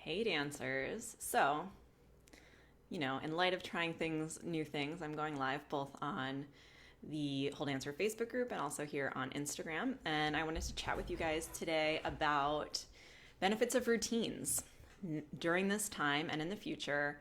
Hey dancers. So, in light of trying new things, I'm going live both on the Whole Dancer Facebook group and also here on Instagram. And I wanted to chat with you guys today about benefits of routines. During this time and in the future,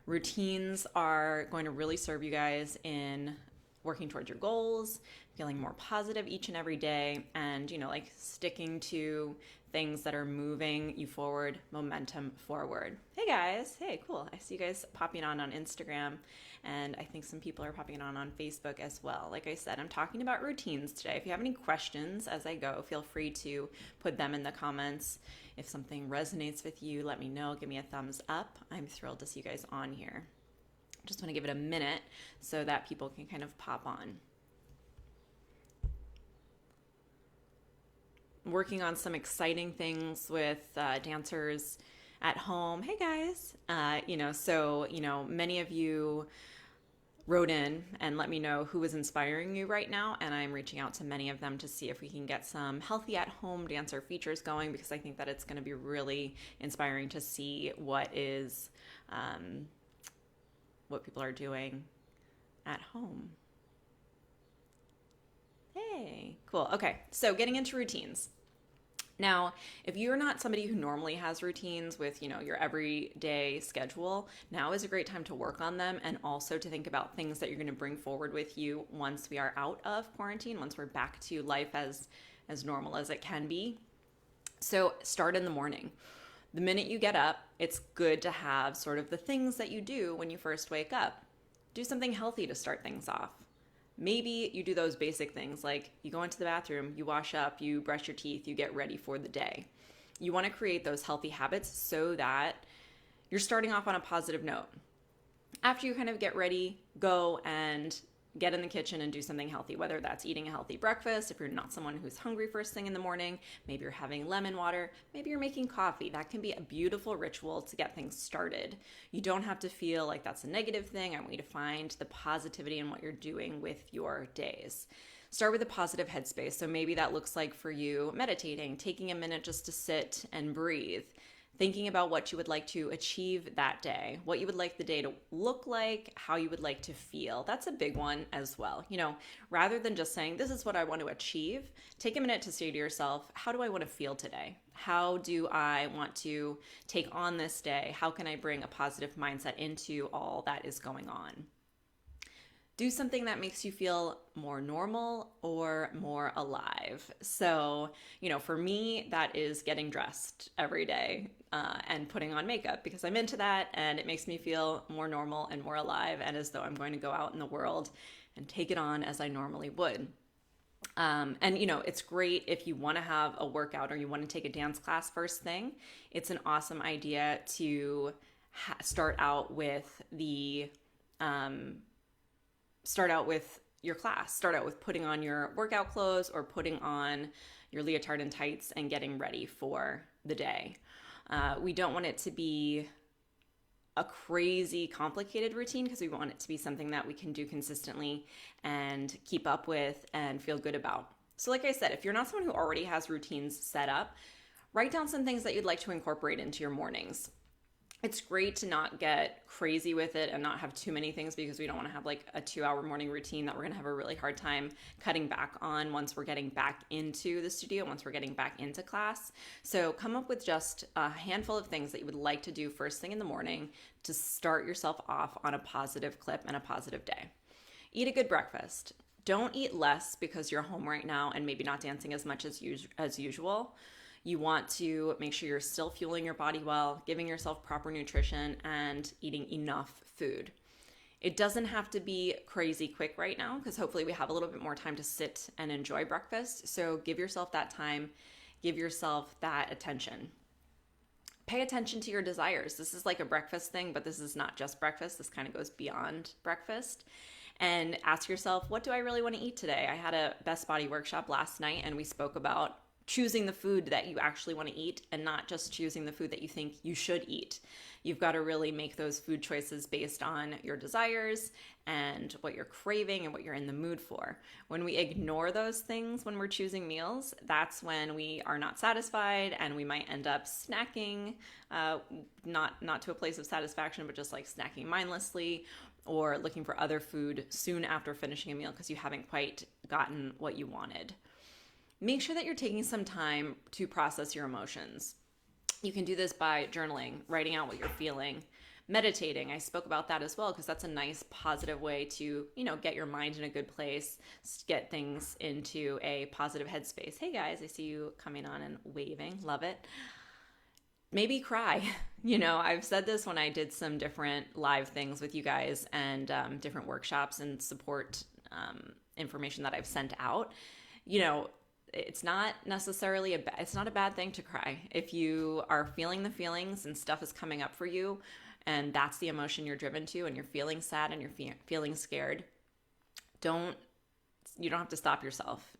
routines are going to really serve you guys in working towards your goals, feeling more positive each and every day, and like sticking to things that are moving you forward, momentum forward. Hey guys, hey, cool. I see you guys popping on Instagram, and I think some people are popping on Facebook as well. Like I said, I'm talking about routines today. If you have any questions as I go, feel free to put them in the comments. If something resonates with you, let me know. Give me a thumbs up. I'm thrilled to see you guys on here. Just want to give it a minute so that people can kind of pop on. Working on some exciting things with dancers at home. Hey guys, many of you wrote in and let me know who is inspiring you right now, and I'm reaching out to many of them to see if we can get some healthy at home dancer features going, because I think that it's going to be really inspiring to see what people are doing at home. Hey, cool. Okay, so getting into routines. Now, if you're not somebody who normally has routines with, your everyday schedule, now is a great time to work on them, and also to think about things that you're going to bring forward with you once we are out of quarantine, once we're back to life as normal as it can be. So start in the morning. The minute you get up, it's good to have sort of the things that you do when you first wake up. Do something healthy to start things off. Maybe you do those basic things like you go into the bathroom, you wash up, you brush your teeth, you get ready for the day. You want to create those healthy habits so that you're starting off on a positive note. After you kind of get ready, go and get in the kitchen and do something healthy, whether that's eating a healthy breakfast. If you're not someone who's hungry first thing in the morning, maybe you're having lemon water, maybe you're making coffee. That can be a beautiful ritual to get things started. You don't have to feel like that's a negative thing. I want you to find the positivity in what you're doing with your days. Start with a positive headspace. So maybe that looks like for you meditating, taking a minute just to sit and breathe, thinking about what you would like to achieve that day, what you would like the day to look like, how you would like to feel. That's a big one as well. Rather than just saying, this is what I want to achieve, take a minute to say to yourself, how do I want to feel today? How do I want to take on this day? How can I bring a positive mindset into all that is going on? Do something that makes you feel more normal or more alive. So, for me, that is getting dressed every day and putting on makeup, because I'm into that and it makes me feel more normal and more alive, and as though I'm going to go out in the world and take it on as I normally would. It's great if you want to have a workout or you want to take a dance class first thing. It's an awesome idea to start out with your class. Start out with putting on your workout clothes or putting on your leotard and tights and getting ready for the day. We don't want it to be a crazy complicated routine, because we want it to be something that we can do consistently and keep up with and feel good about. So like I said, if you're not someone who already has routines set up, write down some things that you'd like to incorporate into your mornings. It's great to not get crazy with it and not have too many things, because we don't want to have like a 2-hour morning routine that we're going to have a really hard time cutting back on once we're getting back into the studio, once we're getting back into class. So come up with just a handful of things that you would like to do first thing in the morning to start yourself off on a positive clip and a positive day. Eat a good breakfast. Don't eat less because you're home right now and maybe not dancing as much as usual. You want to make sure you're still fueling your body well, giving yourself proper nutrition, and eating enough food. It doesn't have to be crazy quick right now, because hopefully we have a little bit more time to sit and enjoy breakfast. So give yourself that time, give yourself that attention. Pay attention to your desires. This is like a breakfast thing, but this is not just breakfast. This kind of goes beyond breakfast. And ask yourself, what do I really want to eat today? I had a Best Body workshop last night, and we spoke about choosing the food that you actually want to eat and not just choosing the food that you think you should eat. You've got to really make those food choices based on your desires and what you're craving and what you're in the mood for. When we ignore those things when we're choosing meals, that's when we are not satisfied and we might end up snacking, not to a place of satisfaction, but just like snacking mindlessly or looking for other food soon after finishing a meal because you haven't quite gotten what you wanted. Make sure that you're taking some time to process your emotions. You can do this by journaling, writing out what you're feeling, meditating. I spoke about that as well because that's a nice positive way to, get your mind in a good place, get things into a positive headspace. Hey guys, I see you coming on and waving. Love it. Maybe cry. I've said this when I did some different live things with you guys and different workshops and support information that I've sent out. It's not necessarily it's not a bad thing to cry. If you are feeling the feelings and stuff is coming up for you and that's the emotion you're driven to and you're feeling sad and you're feeling scared, you don't have to stop yourself,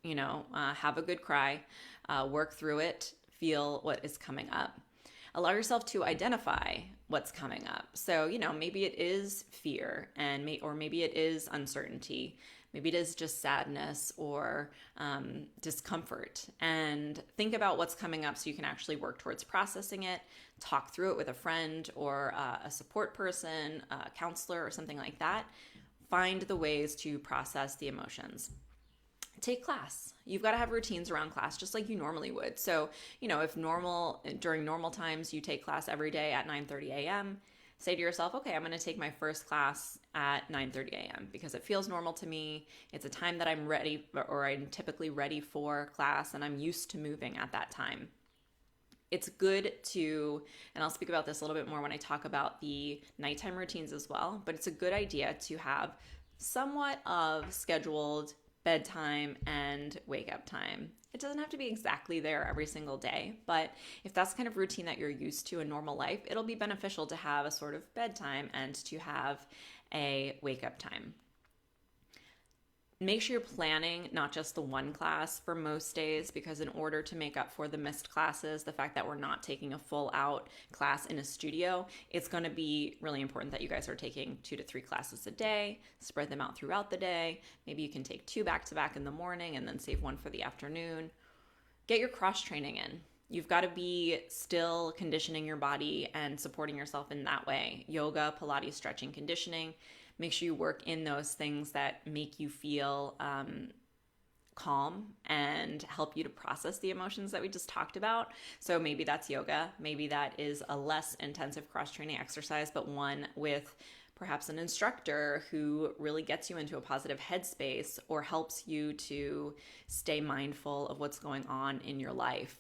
have a good cry, work through it, feel what is coming up. Allow yourself to identify what's coming up. So, maybe it is fear or maybe it is uncertainty. Maybe it is just sadness or discomfort. And think about what's coming up so you can actually work towards processing it, talk through it with a friend or a support person, a counselor or something like that. Find the ways to process the emotions. Take class. You've got to have routines around class just like you normally would. So, if during normal times you take class every day at 9:30 a.m., say to yourself, okay, I'm going to take my first class at 9:30 a.m. because it feels normal to me. It's a time that I'm ready or I'm typically ready for class and I'm used to moving at that time. It's good to, and I'll speak about this a little bit more when I talk about the nighttime routines as well, but it's a good idea to have somewhat of scheduled bedtime and wake up time. It doesn't have to be exactly there every single day, but if that's kind of routine that you're used to in normal life, it'll be beneficial to have a sort of bedtime and to have a wake up time. Make sure you're planning not just the one class for most days, because in order to make up for the missed classes, the fact that we're not taking a full out class in a studio, it's going to be really important that you guys are taking 2 to 3 classes a day, spread them out throughout the day. Maybe you can take 2 back to back in the morning and then save 1 for the afternoon. Get your cross training in. You've got to be still conditioning your body and supporting yourself in that way. Yoga, Pilates, stretching, conditioning. Make sure you work in those things that make you feel calm and help you to process the emotions that we just talked about. So maybe that's yoga. Maybe that is a less intensive cross-training exercise, but one with perhaps an instructor who really gets you into a positive headspace or helps you to stay mindful of what's going on in your life.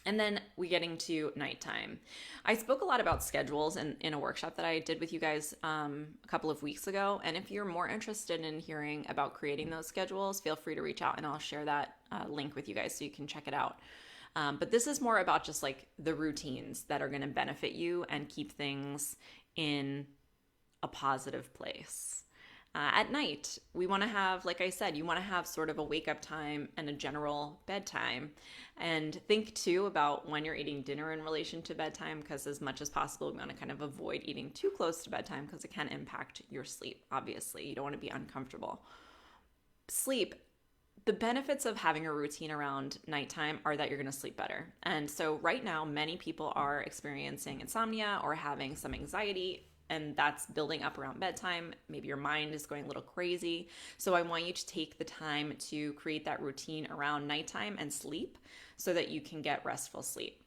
And then we getting to nighttime. I spoke a lot about schedules in a workshop that I did with you guys a couple of weeks ago. And if you're more interested in hearing about creating those schedules, feel free to reach out and I'll share that link with you guys so you can check it out. But this is more about just like the routines that are going to benefit you and keep things in a positive place. At night, we want to have, like I said, you want to have sort of a wake up time and a general bedtime. And think too about when you're eating dinner in relation to bedtime, because as much as possible, we want to kind of avoid eating too close to bedtime because it can impact your sleep. Obviously, you don't want to be uncomfortable. Sleep. The benefits of having a routine around nighttime are that you're going to sleep better. And so right now, many people are experiencing insomnia or having some anxiety, and that's building up around bedtime. Maybe your mind is going a little crazy. So I want you to take the time to create that routine around nighttime and sleep so that you can get restful sleep.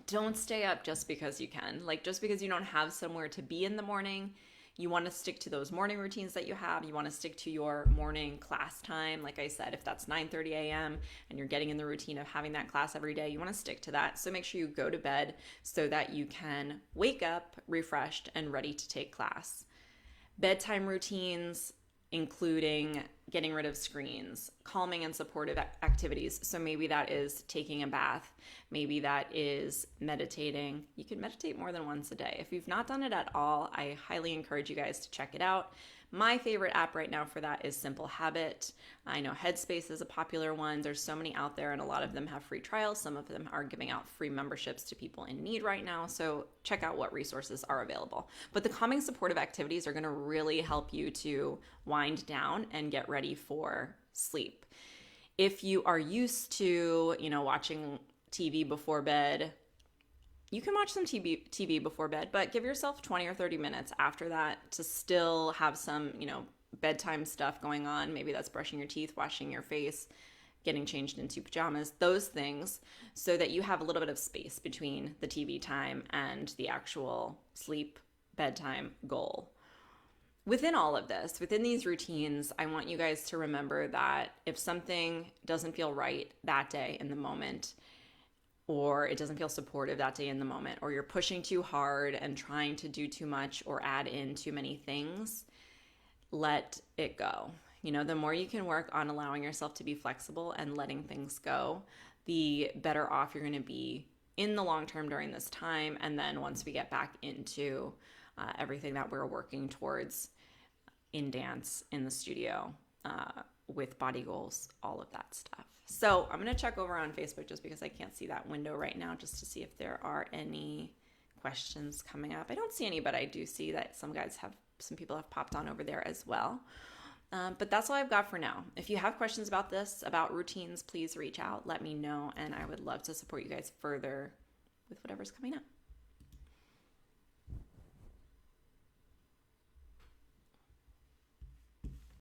Don't stay up just because you can. Like just because you don't have somewhere to be in the morning, you want to stick to those morning routines that you have. You want to stick to your morning class time. Like I said, if that's 9:30 a.m. and you're getting in the routine of having that class every day, you want to stick to that. So make sure you go to bed so that you can wake up refreshed and ready to take class. Bedtime routines, including getting rid of screens, calming and supportive activities. So maybe that is taking a bath. Maybe that is meditating. You can meditate more than once a day. If you've not done it at all, I highly encourage you guys to check it out. My favorite app right now for that is Simple Habit. I know Headspace is a popular one. There's so many out there, and a lot of them have free trials. Some of them are giving out free memberships to people in need right now. So check out what resources are available. But the calming supportive activities are going to really help you to wind down and get ready for sleep. If you are used to, watching TV before bed, you can watch some TV before bed, but give yourself 20 or 30 minutes after that to still have some, bedtime stuff going on. Maybe that's brushing your teeth, washing your face, getting changed into pajamas, those things, so that you have a little bit of space between the TV time and the actual sleep bedtime goal. Within all of this, within these routines, I want you guys to remember that if something doesn't feel right that day in the moment, or it doesn't feel supportive that day in the moment, or you're pushing too hard and trying to do too much or add in too many things, let it go. The more you can work on allowing yourself to be flexible and letting things go, the better off you're going to be in the long term during this time. And then once we get back into everything that we're working towards in dance, in the studio, with body goals, all of that stuff. So I'm going to check over on Facebook just because I can't see that window right now, just to see if there are any questions coming up. I don't see any, but I do see that some people have popped on over there as well. But that's all I've got for now. If you have questions about this, about routines, please reach out, let me know, and I would love to support you guys further with whatever's coming up.